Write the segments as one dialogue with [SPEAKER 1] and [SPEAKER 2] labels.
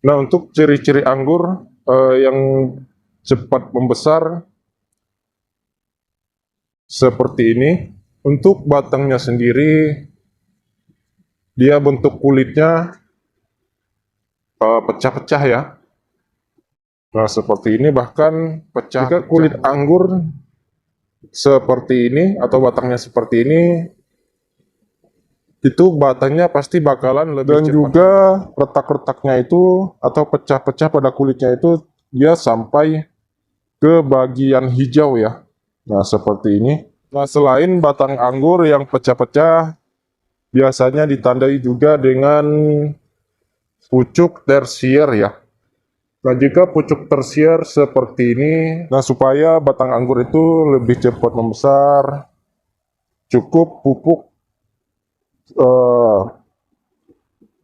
[SPEAKER 1] Nah, untuk ciri-ciri anggur yang cepat membesar seperti ini. Untuk batangnya sendiri, dia bentuk kulitnya pecah-pecah ya. Nah, seperti ini, bahkan pecah. Jika kulit anggur seperti ini atau batangnya seperti ini, itu batangnya pasti bakalan lebih cepat. Dan juga retak-retaknya itu atau pecah-pecah pada kulitnya itu dia sampai ke bagian hijau ya. Nah, seperti ini. Nah, selain batang anggur yang pecah-pecah, biasanya ditandai juga dengan pucuk tersier ya. Nah, jika pucuk tersier seperti ini, nah supaya batang anggur itu lebih cepat membesar, cukup pupuk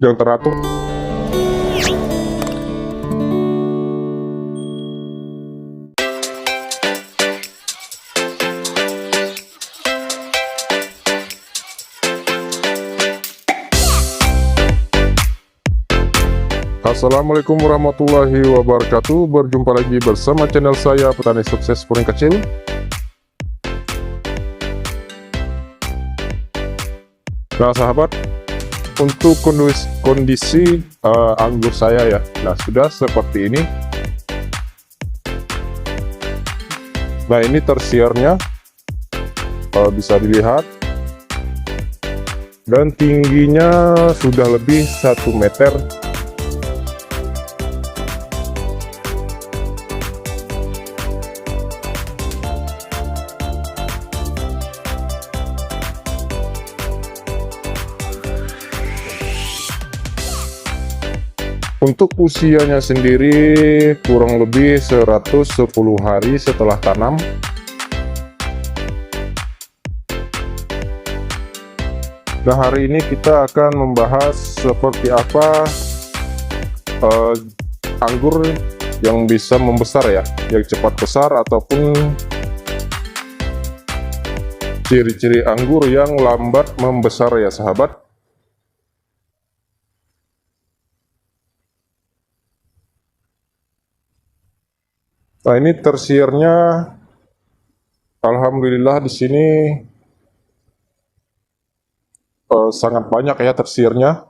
[SPEAKER 1] yang teratur. Assalamualaikum warahmatullahi wabarakatuh. Berjumpa lagi bersama channel saya, Petani Sukses Puring Kecil. Nah sahabat, untuk kondisi anggur saya ya, nah sudah seperti ini. Nah ini tersiernya bisa dilihat, dan tingginya sudah lebih 1 meter. Untuk usianya sendiri kurang lebih 110 hari setelah tanam. Nah, hari ini kita akan membahas seperti apa anggur yang bisa membesar ya, yang cepat besar, ataupun ciri-ciri anggur yang lambat membesar ya sahabat. Nah, ini tersiernya, alhamdulillah di sini sangat banyak ya tersiernya.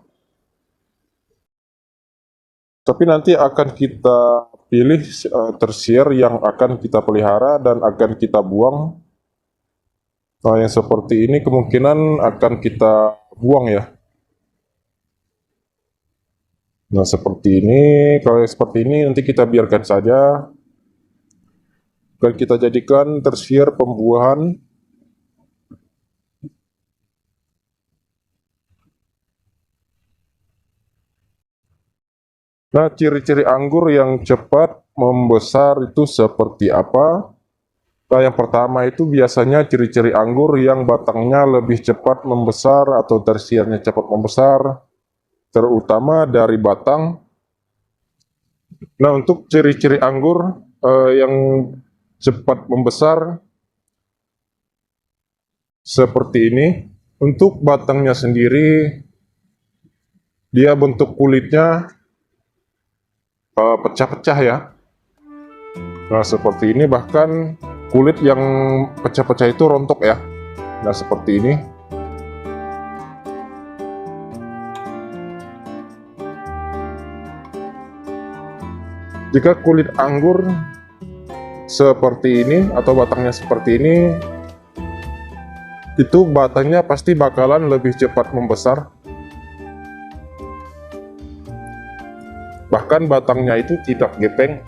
[SPEAKER 1] Tapi nanti akan kita pilih tersier yang akan kita pelihara dan akan kita buang. Nah, yang seperti ini kemungkinan akan kita buang ya. Nah, seperti ini. Kalau seperti ini nanti kita biarkan saja. Dan kita jadikan tersier pembuahan. Nah, ciri-ciri anggur yang cepat membesar itu seperti apa? Nah, yang pertama itu biasanya ciri-ciri anggur yang batangnya lebih cepat membesar atau tersiernya cepat membesar, terutama dari batang. Nah, untuk ciri-ciri anggur yang cepat membesar seperti ini. Untuk batangnya sendiri, dia bentuk kulitnya pecah-pecah ya. Nah, seperti ini, bahkan kulit yang pecah-pecah itu rontok ya. Nah, seperti ini. Jika kulit anggur seperti ini atau batangnya seperti ini, itu batangnya pasti bakalan lebih cepat membesar. Bahkan batangnya itu tidak gepeng.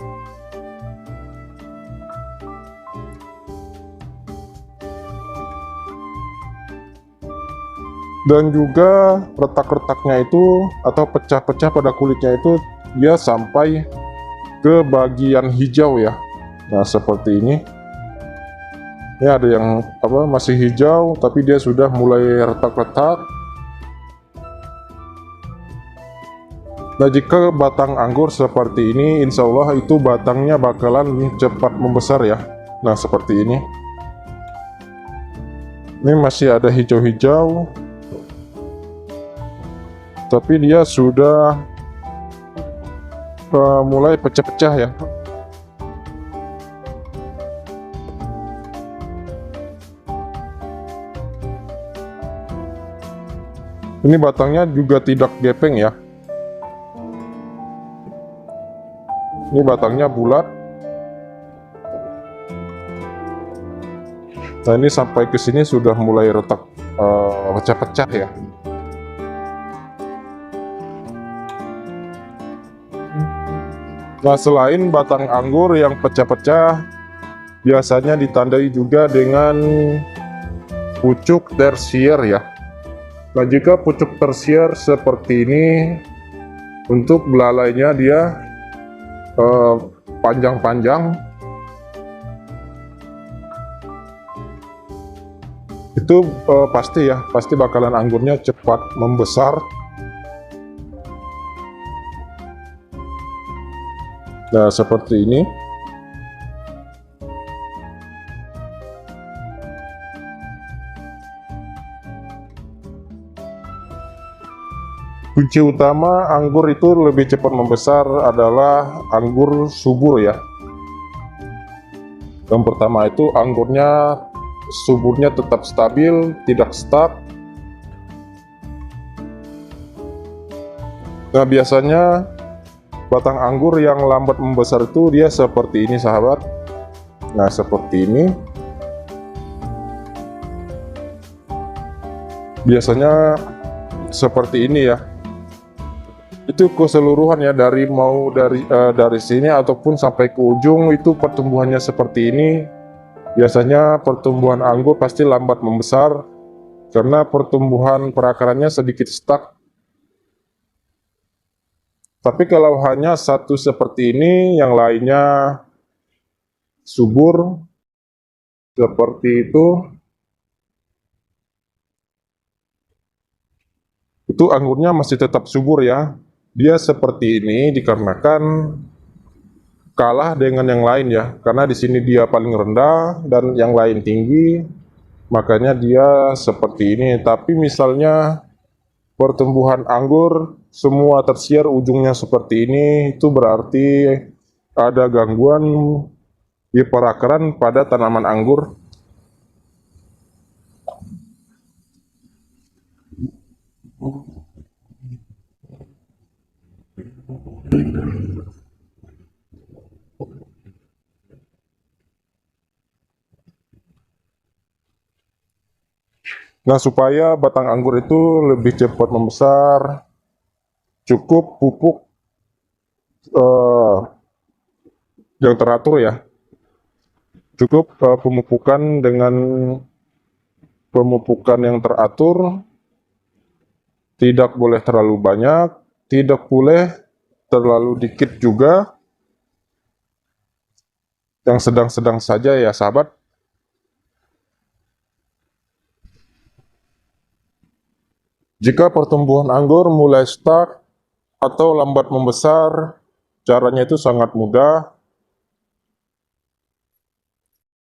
[SPEAKER 1] Dan juga retak-retaknya itu atau pecah-pecah pada kulitnya itu dia sampai ke bagian hijau ya. Nah, seperti ini. Ini ada yang masih hijau tapi dia sudah mulai retak-retak. Nah, jika batang anggur seperti ini, insya Allah itu batangnya bakalan cepat membesar ya. Nah, seperti ini. Ini masih ada hijau-hijau, tapi dia sudah mulai pecah-pecah ya. Ini batangnya juga tidak gepeng ya. Ini batangnya bulat. Nah, ini sampai ke sini sudah mulai retak, pecah-pecah ya. Nah, selain batang anggur yang pecah-pecah, biasanya ditandai juga dengan pucuk tersier ya. Nah, jika pucuk tersier seperti ini, untuk belalainya dia panjang-panjang, itu pasti bakalan anggurnya cepat membesar. Nah, seperti ini. Kunci utama anggur itu lebih cepat membesar adalah anggur subur ya. Yang pertama itu anggurnya suburnya tetap stabil, tidak stuck. Nah, biasanya batang anggur yang lambat membesar itu dia seperti ini sahabat. Nah, seperti ini. Biasanya seperti ini ya. Itu keseluruhan ya, dari sini ataupun sampai ke ujung itu pertumbuhannya seperti ini. Biasanya pertumbuhan anggur pasti lambat membesar karena pertumbuhan perakarannya sedikit stuck. Tapi kalau hanya satu seperti ini, yang lainnya subur seperti itu anggurnya masih tetap subur ya. Dia seperti ini dikarenakan kalah dengan yang lain ya, karena di sini dia paling rendah dan yang lain tinggi, makanya dia seperti ini. Tapi misalnya pertumbuhan anggur semua tersier ujungnya seperti ini, itu berarti ada gangguan di perakaran pada tanaman anggur. Nah, supaya batang anggur itu lebih cepat membesar, cukup pupuk yang teratur ya. Cukup pemupukan dengan pemupukan yang teratur, tidak boleh terlalu banyak, tidak boleh terlalu dikit juga, yang sedang-sedang saja ya sahabat. Jika pertumbuhan anggur mulai stuck atau lambat membesar, caranya itu sangat mudah.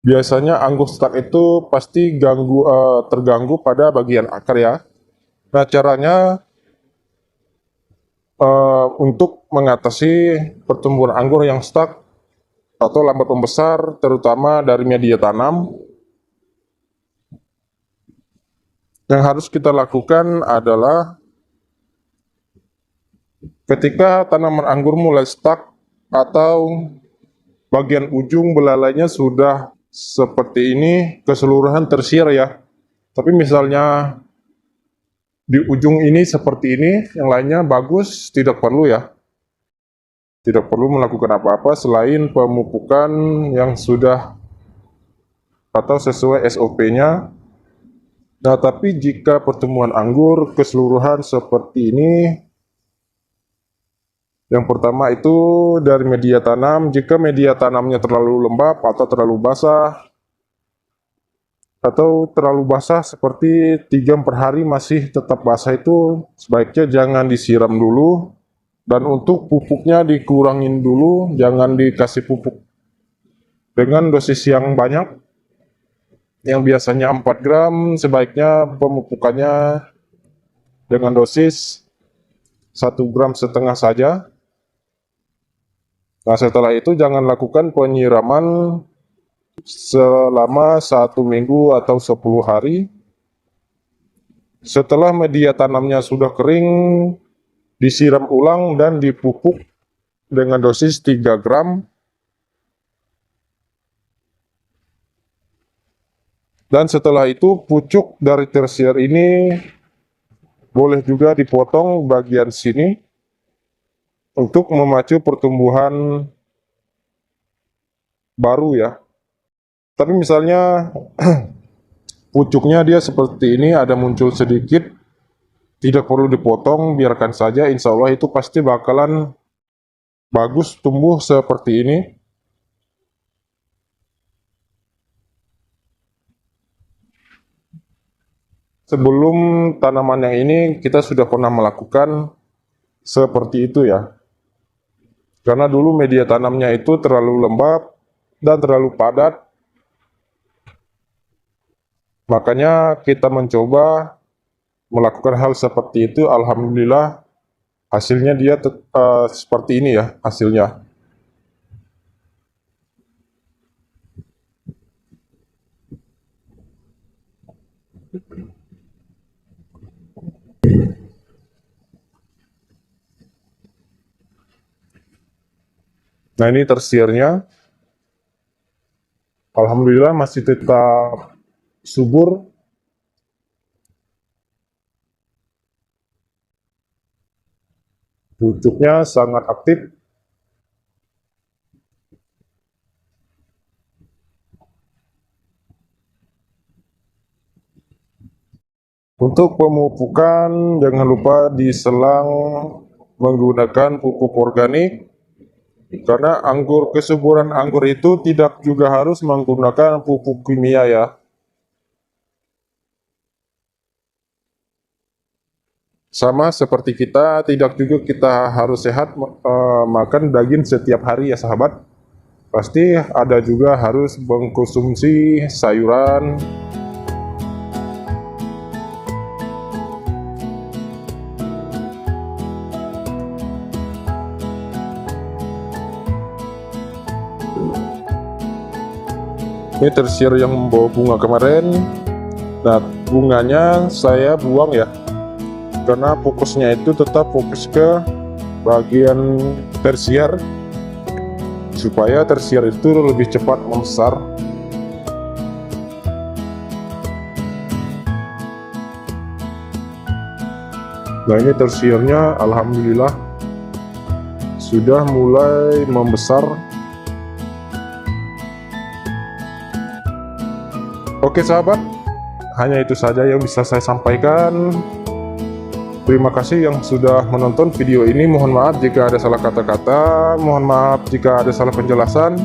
[SPEAKER 1] Biasanya anggur stuck itu pasti terganggu pada bagian akar ya. Nah, caranya untuk mengatasi pertumbuhan anggur yang stuck atau lambat membesar, terutama dari media tanam, yang harus kita lakukan adalah ketika tanaman anggur mulai stuck atau bagian ujung belalainya sudah seperti ini, keseluruhan tersier ya. Tapi misalnya di ujung ini seperti ini, yang lainnya bagus, tidak perlu ya. Tidak perlu melakukan apa-apa selain pemupukan yang sudah atau sesuai SOP-nya. Nah, tapi jika pertumbuhan anggur keseluruhan seperti ini, yang pertama itu dari media tanam. Jika media tanamnya terlalu lembab atau terlalu basah, seperti 3 per hari masih tetap basah, itu sebaiknya jangan disiram dulu. Dan untuk pupuknya dikurangin dulu, jangan dikasih pupuk dengan dosis yang banyak. Yang biasanya 4 gram, sebaiknya pemupukannya dengan dosis 1,5 gram saja. Nah, setelah itu jangan lakukan penyiraman selama 1 minggu atau 10 hari. Setelah media tanamnya sudah kering, disiram ulang dan dipupuk dengan dosis 3 gram. Dan setelah itu pucuk dari tersier ini boleh juga dipotong bagian sini untuk memacu pertumbuhan baru ya. Tapi misalnya pucuknya dia seperti ini, ada muncul sedikit, tidak perlu dipotong, biarkan saja, insya Allah itu pasti bakalan bagus tumbuh seperti ini. Sebelum tanaman yang ini kita sudah pernah melakukan seperti itu ya. Karena dulu media tanamnya itu terlalu lembab dan terlalu padat. Makanya kita mencoba melakukan hal seperti itu. Alhamdulillah hasilnya dia seperti ini ya hasilnya. Nah, ini tersiernya. Alhamdulillah masih tetap subur. Pucuknya sangat aktif. Untuk pemupukan jangan lupa diselang menggunakan pupuk organik. Karena kesuburan anggur itu tidak juga harus menggunakan pupuk kimia ya. Sama seperti kita, tidak juga kita harus sehat makan daging setiap hari ya sahabat. Pasti ada juga harus mengkonsumsi sayuran. Ini tersier yang membawa bunga kemarin. Nah, bunganya saya buang ya, karena fokusnya itu tetap fokus ke bagian tersier, supaya tersier itu lebih cepat membesar. Nah, ini tersiernya alhamdulillah sudah mulai membesar. Oke sahabat, hanya itu saja yang bisa saya sampaikan. Terima kasih yang sudah menonton video ini. Mohon maaf jika ada salah kata-kata, mohon maaf jika ada salah penjelasan.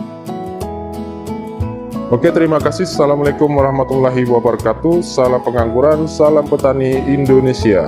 [SPEAKER 1] Oke, terima kasih. Assalamualaikum warahmatullahi wabarakatuh. Salam pengangguran, salam petani Indonesia.